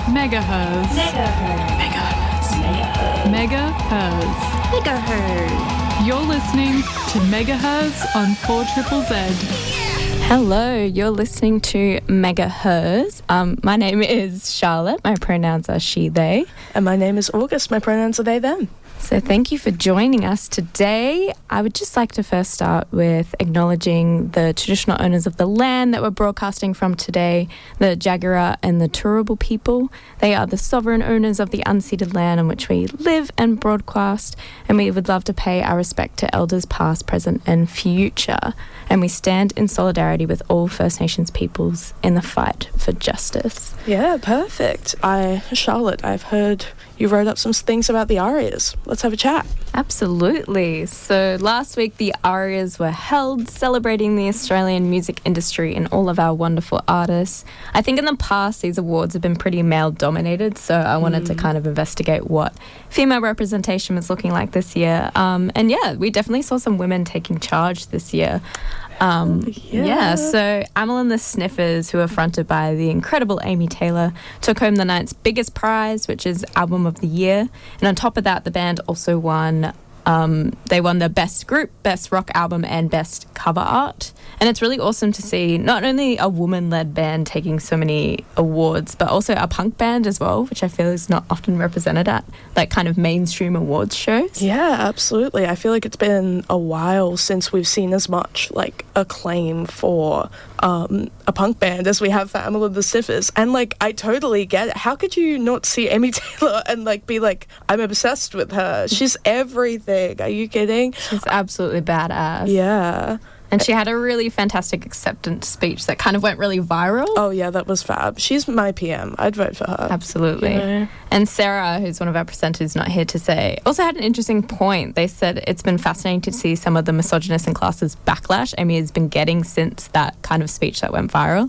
Megaherzzz. You're listening to Megaherzzz on 4ZZZ. Hello, you're listening to Megaherzzz. My name is Charlotte. My pronouns are she, they. And my name is August. My pronouns are they, them. So thank you for joining us today. I would just like to first start with acknowledging the traditional owners of the land that we're broadcasting from today, the Jagera and the Turrbal people. They are the sovereign owners of the unceded land on which we live and broadcast, and we would love to pay our respect to elders past, present and future. And we stand in solidarity with all First Nations peoples in the fight for justice. Yeah, perfect. Charlotte, I've heard you wrote up some things about the ARIAs. Let's have a chat. Absolutely. So last week the ARIAs were held, celebrating the Australian music industry and all of our wonderful artists. I think in the past these awards have been pretty male-dominated, so I wanted to kind of investigate what female representation was looking like this year. And yeah, we definitely saw some women taking charge this year. So Amyl and the Sniffers, who are fronted by the incredible Amy Taylor, took home the night's biggest prize, which is Album of the Year. And on top of that, the band also won they won the Best Group, Best Rock Album and Best Cover Art. And it's really awesome to see not only a woman-led band taking so many awards, but also a punk band as well, which I feel is not often represented at like kind of mainstream awards shows. Yeah, absolutely. I feel like it's been a while since we've seen as much like acclaim for a punk band as we have for Amyl and the Sniffers. And like, I totally get it. How could you not see Amy Taylor and like be like, I'm obsessed with her. She's everything. Are you kidding? She's absolutely badass. Yeah. And she had a really fantastic acceptance speech that kind of went really viral. Oh, yeah, that was fab. She's my PM. I'd vote for her. Absolutely. You know? And Sarah, who's one of our presenters not here to say, also had an interesting point. They said it's been fascinating to see some of the misogynist and classist backlash Amy has been getting since that kind of speech that went viral.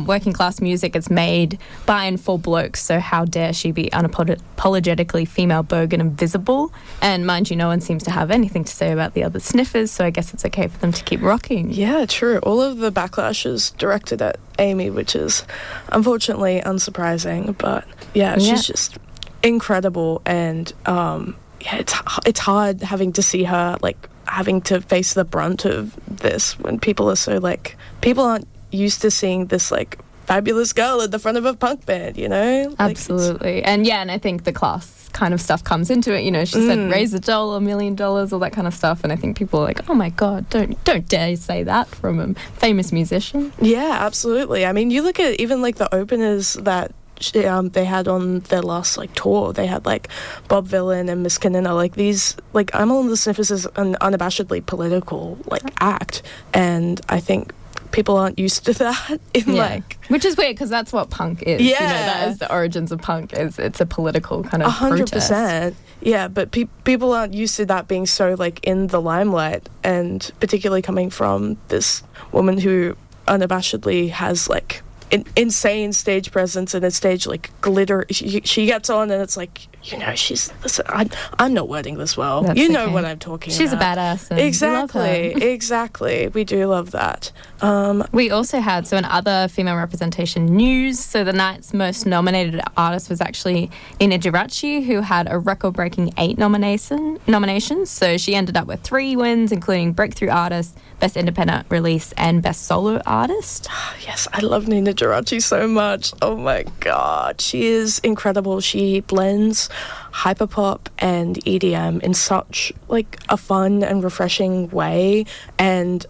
Working class music is made by and for blokes, so how dare she be unapologetically female, bogan and visible? And mind you, no one seems to have anything to say about the other Sniffers, so I guess it's okay for them to keep rocking. Yeah, true. All of the backlash is directed at Amy, which is unfortunately unsurprising, but yeah, she's just incredible. And it's hard having to see her like having to face the brunt of this when people are so like, people aren't used to seeing this like fabulous girl at the front of a punk band, you know? Like, absolutely. And I think the class kind of stuff comes into it. You know, she said raise $1, $1 million, all that kind of stuff. And I think people are like, oh my God, don't dare say that from a famous musician. Yeah, absolutely. I mean, you look at even like the openers that they had on their last like tour. They had like Bob Vylan and Miss Kanina. Like these, like Amyl and the Sniffers is an unabashedly political like act, and I think people aren't used to that which is weird because that's what punk is. Yeah, that is the origins of punk. It's a political kind of 100%. protest. Yeah, but people aren't used to that being so like in the limelight, and particularly coming from this woman who unabashedly has like insane stage presence and a stage like glitter. She gets on and it's like, you know, listen, I'm not wording this well. That's you know okay. what I'm talking She's about. She's a badass. And Exactly. We do love that. We also had, so in other female representation news, so the night's most nominated artist was actually Ninajirachi, who had a record-breaking 8 nominations. So she ended up with 3 wins, including Breakthrough Artist, Best Independent Release, and Best Solo Artist. Yes, I love Ninajirachi so much. Oh my God. She is incredible. She blends hyperpop and EDM in such like a fun and refreshing way. And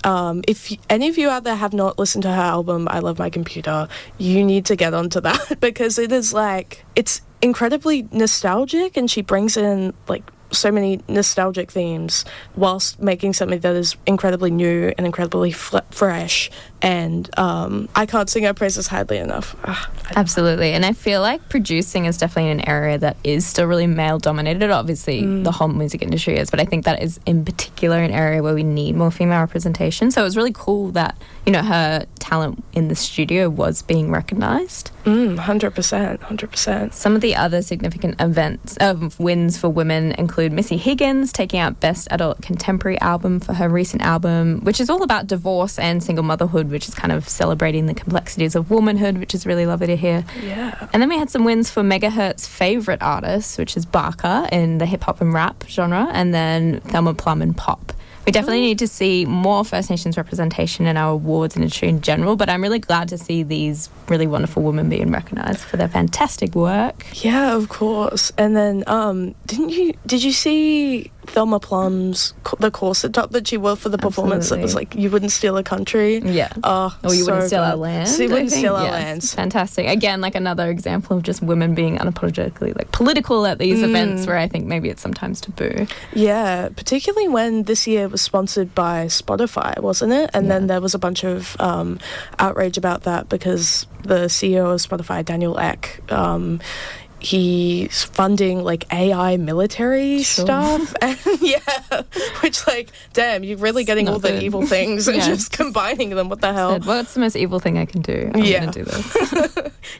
if any of you out there have not listened to her album I Love My Computer, you need to get onto that because it is like, it's incredibly nostalgic, and she brings in like so many nostalgic themes whilst making something that is incredibly new and incredibly fresh. And I can't sing her praises highly enough. Absolutely. And I feel like producing is definitely an area that is still really male dominated. Obviously the whole music industry is, but I think that is in particular an area where we need more female representation. So it was really cool that, you know, her talent in the studio was being recognised. 100%. Some of the other significant wins for women include Missy Higgins taking out Best Adult Contemporary Album for her recent album, which is all about divorce and single motherhood, which is kind of celebrating the complexities of womanhood, which is really lovely to hear. Yeah. And then we had some wins for Megaherrzz's favourite artist, which is Barkaa in the hip-hop and rap genre, and then Thelma, Plum and pop. We definitely need to see more First Nations representation in our awards industry in general, but I'm really glad to see these really wonderful women being recognised for their fantastic work. Yeah, of course. And then, did you see Thelma Plum's the corset top that she wore for the performance? That was like, "You wouldn't steal a country." Yeah. Oh, or you wouldn't steal our land. So you wouldn't steal our lands. Fantastic. Again, like another example of just women being unapologetically like political at these events, where I think maybe it's sometimes taboo. Yeah, particularly when this year was sponsored by Spotify, wasn't it? And then there was a bunch of outrage about that because the CEO of Spotify, Daniel Ek, he's funding like AI military stuff, and which like, damn, you're really getting all the evil things and just combining them. What the hell? What's the most evil thing I can do? I'm gonna do this.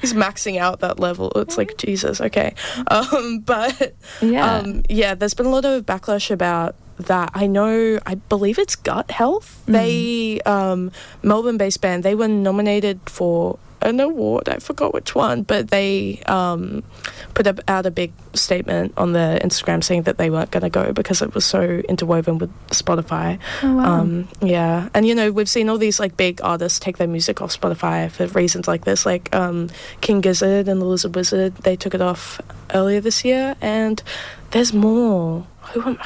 He's maxing out that level. It's like, Jesus, okay. There's been a lot of backlash about that. I believe it's Gut Health. They Melbourne-based band, they were nominated for an award, I forgot which one, but they put out a big statement on their Instagram saying that they weren't going to go because it was so interwoven with Spotify. Oh, wow. And we've seen all these like big artists take their music off Spotify for reasons like this, like King Gizzard and the Lizard Wizard. They took it off earlier this year, and there's more. Who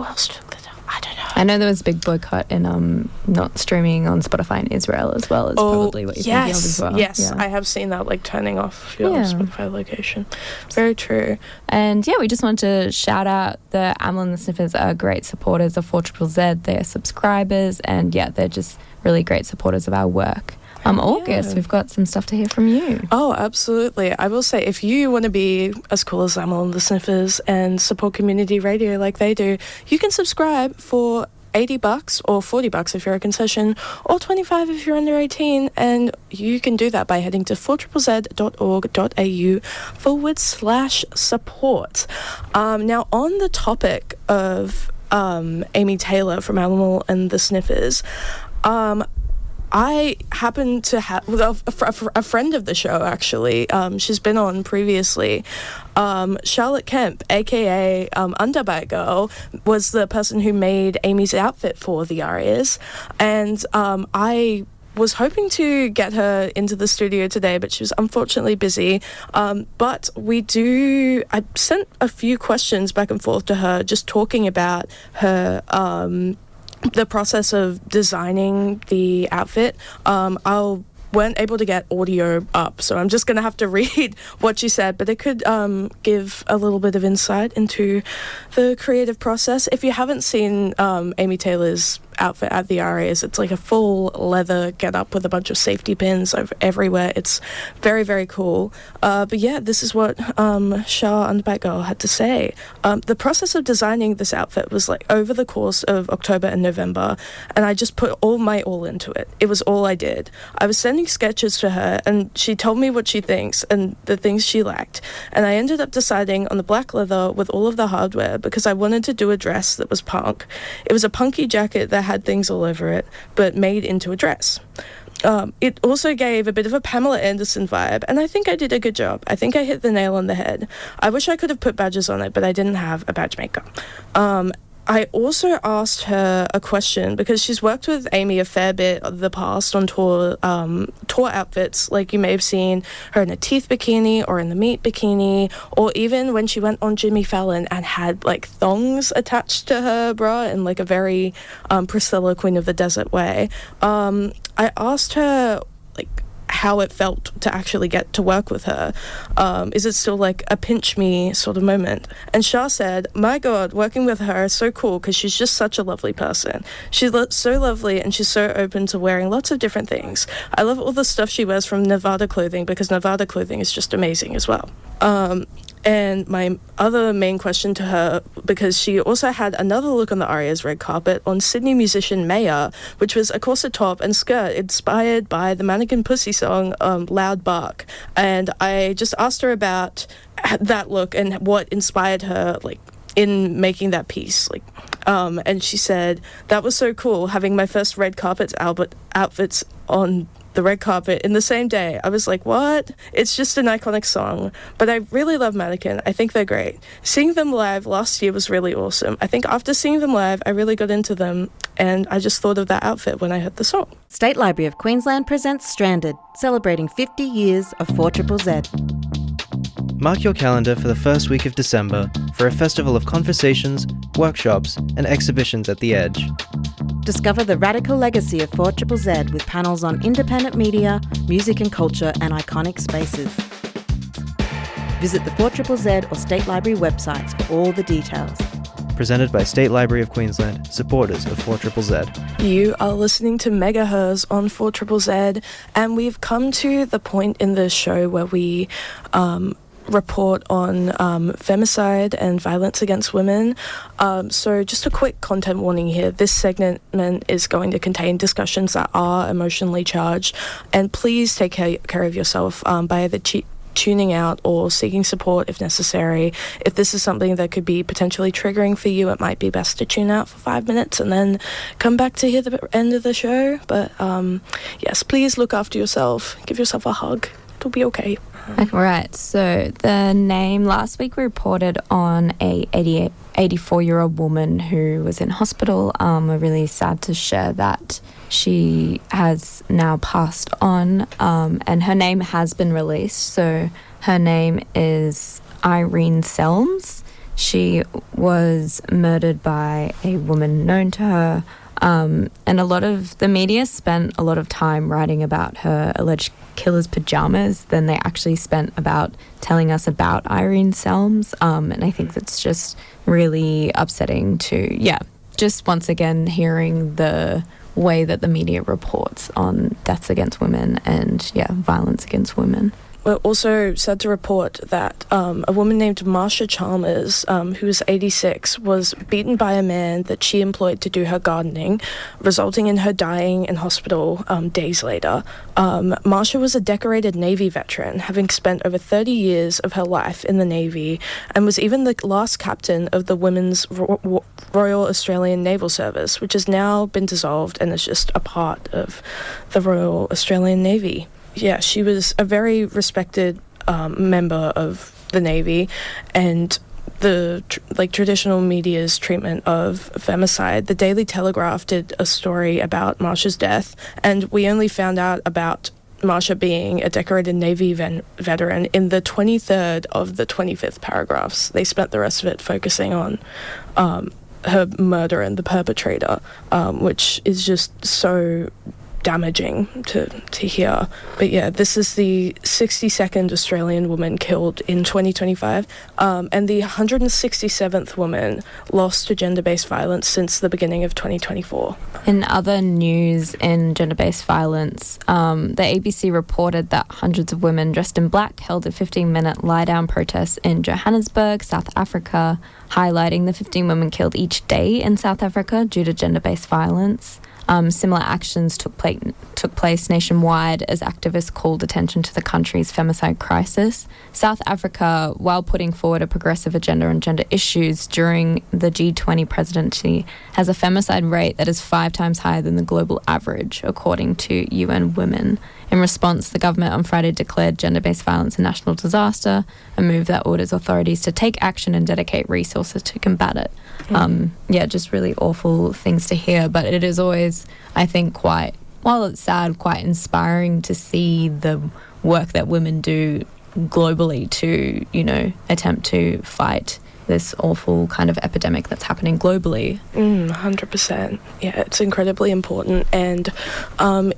else took it off? I don't know. I know there was a big boycott in not streaming on Spotify in Israel as well. Is probably what you're thinking of as well. Yes, I have seen that, like turning off your Spotify location. Very true. And we just want to shout out the Amyl and the Sniffers are great supporters of 4ZZZ. They're subscribers, and they're just really great supporters of our work. August, we've got some stuff to hear from you. Oh, absolutely. I will say, if you want to be as cool as Amyl and the Sniffers and support community radio like they do, you can subscribe for $80 or $40 if you're a concession, or $25 if you're under 18, and you can do that by heading to 4ZZZ.org.au/support. Now, on the topic of Amy Taylor from Amyl and the Sniffers, I happen to have a friend of the show, actually. She's been on previously. Charlotte Kemp, aka Underbite Girl, was the person who made Amy's outfit for the ARIAs, and I was hoping to get her into the studio today, but she was unfortunately busy. But I sent a few questions back and forth to her, just talking about her the process of designing the outfit. Weren't able to get audio up, so I'm just going to have to read what she said, but it could give a little bit of insight into the creative process. If you haven't seen Amy Taylor's outfit at the ARIAs, it's like a full leather get-up with a bunch of safety pins everywhere. It's very, very cool. But this is what Char Underbite Girl had to say. The process of designing this outfit was like over the course of October and November, and I just put all into it. It was all I did. I was sending sketches to her, and she told me what she thinks and the things she liked, and I ended up deciding on the black leather with all of the hardware because I wanted to do a dress that was punk. It was a punky jacket that had things all over it, but made into a dress. It also gave a bit of a Pamela Anderson vibe, and I think I did a good job. I think I hit the nail on the head. I wish I could have put badges on it, but I didn't have a badge maker. I also asked her a question because she's worked with Amy a fair bit of the past on tour outfits. Like, you may have seen her in a teeth bikini or in the meat bikini, or even when she went on Jimmy Fallon and had like thongs attached to her bra in like a very Priscilla Queen of the Desert way. I asked her like how it felt to actually get to work with her. Is it still like a pinch me sort of moment? And Char said, my God, working with her is so cool because she's just such a lovely person. She's so lovely, and she's so open to wearing lots of different things. I love all the stuff she wears from Nevada Clothing because Nevada Clothing is just amazing as well. And my other main question to her, because she also had another look on the ARIA's red carpet on Sydney musician Maya, which was a corset top and skirt inspired by the Mannequin Pussy song Loud Bark. And I just asked her about that look and what inspired her, like, in making that piece. And she said, that was so cool, having my first red carpet outfits on the red carpet in the same day. I was like, what? It's just an iconic song. But I really love Mannequin. I think they're great. Seeing them live last year was really awesome. I think after seeing them live, I really got into them, and I just thought of that outfit when I heard the song. State Library of Queensland presents Stranded, celebrating 50 years of 4ZZZ. Mark your calendar for the first week of December for a festival of conversations, workshops, and exhibitions at the Edge. Discover the radical legacy of 4ZZZ with panels on independent media, music and culture, and iconic spaces. Visit the 4ZZZ or State Library websites for all the details. Presented by State Library of Queensland, supporters of 4ZZZ. You are listening to Megaherzzz on 4ZZZ, and we've come to the point in the show where we report on femicide and violence against women. So just a quick content warning here. This segment is going to contain discussions that are emotionally charged, and please take care of yourself by either tuning out or seeking support if necessary. If this is something that could be potentially triggering for you, it might be best to tune out for 5 minutes and then come back to hear the end of the show. But yes, please look after yourself. Give yourself a hug. It'll be okay. Right, so the name, last week we reported on a 84-year-old woman who was in hospital. We're really sad to share that she has now passed on, and her name has been released. So her name is Irene Selms. She was murdered by a woman known to her, and a lot of the media spent a lot of time writing about her alleged killer's pajamas than they actually spent about telling us about Irene Selms, and I think that's just really upsetting to, just once again hearing the way that the media reports on deaths against women and, violence against women. We're also sad to report that a woman named Marsha Chalmers, who was 86, was beaten by a man that she employed to do her gardening, resulting in her dying in hospital days later. Marsha was a decorated Navy veteran, having spent over 30 years of her life in the Navy, and was even the last captain of the Women's Royal Australian Naval Service, which has now been dissolved and is just a part of the Royal Australian Navy. Yeah, she was a very respected member of the Navy, and the traditional media's treatment of femicide. The Daily Telegraph did a story about Marsha's death, and we only found out about Marsha being a decorated Navy veteran in the 23rd of the 25th paragraphs. They spent the rest of it focusing on her murder and the perpetrator, which is just so damaging to hear. But yeah, this is the 62nd Australian woman killed in 2025, and the 167th woman lost to gender-based violence since the beginning of 2024. In other news in gender-based violence, the ABC reported that hundreds of women dressed in black held a 15-minute lie-down protest in Johannesburg, South Africa, highlighting the 15 women killed each day in South Africa due to gender-based violence. Similar actions took place nationwide as activists called attention to the country's femicide crisis. South Africa, while putting forward a progressive agenda on gender issues during the G20 presidency, has a femicide rate that is 5 times higher than the global average, according to UN Women. In response, the government on Friday declared gender-based violence a national disaster, a move that orders authorities to take action and dedicate resources to combat it. Just really awful things to hear, but it is always, I think, while it's sad, quite inspiring to see the work that women do globally to, attempt to fight this awful kind of epidemic that's happening globally. 100%. Yeah, it's incredibly important. And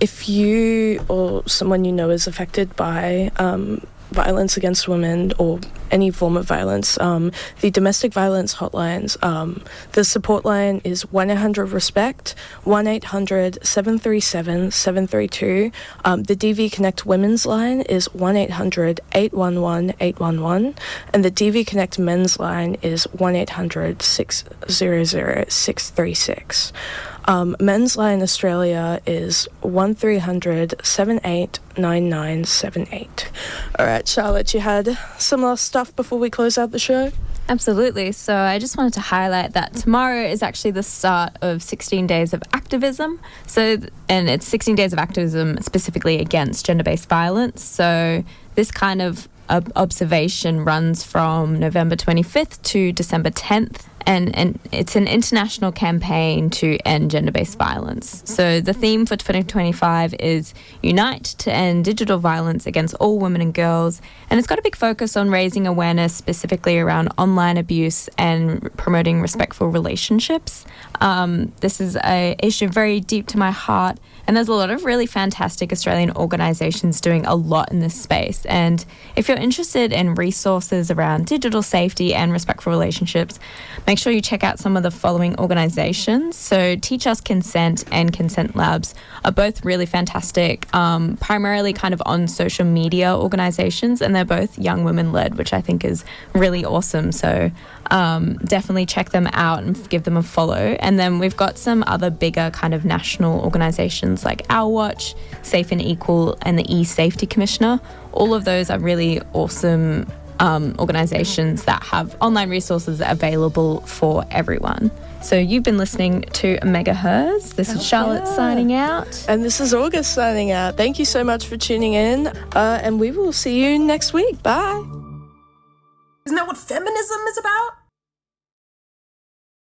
if you or someone you know is affected by violence against women or any form of violence, the domestic violence hotlines, the support line is 1-800-RESPECT, 1-800-737-732. The DV Connect Women's line is 1-800-811-811, and the DV Connect Men's line is 1-800-600-636. Men's line Australia is 1300-789978. All right, Charlotte, you had some last stuff before we close out the show? Absolutely. So I just wanted to highlight that tomorrow is actually the start of 16 Days of Activism. And it's 16 Days of Activism specifically against gender-based violence. So this kind of observation runs from November 25th to December 10th. And it's an international campaign to end gender-based violence. So the theme for 2025 is Unite to End Digital Violence Against All Women and Girls. And it's got a big focus on raising awareness specifically around online abuse and promoting respectful relationships. This is an issue very deep to my heart. And there's a lot of really fantastic Australian organisations doing a lot in this space. And if you're interested in resources around digital safety and respectful relationships, make sure you check out some of the following organisations. So Teach Us Consent and Consent Labs are both really fantastic, primarily kind of on social media organisations, and they're both young women-led, which I think is really awesome. So definitely check them out and give them a follow. And then we've got some other bigger kind of national organisations like Our Watch, Safe and Equal, and the E-Safety Commissioner. All of those are really awesome organisations that have online resources available for everyone. So you've been listening to Megaherzzz. This is Charlotte signing out. And this is August signing out. Thank you so much for tuning in, and we will see you next week. Bye. Isn't that what feminism is about?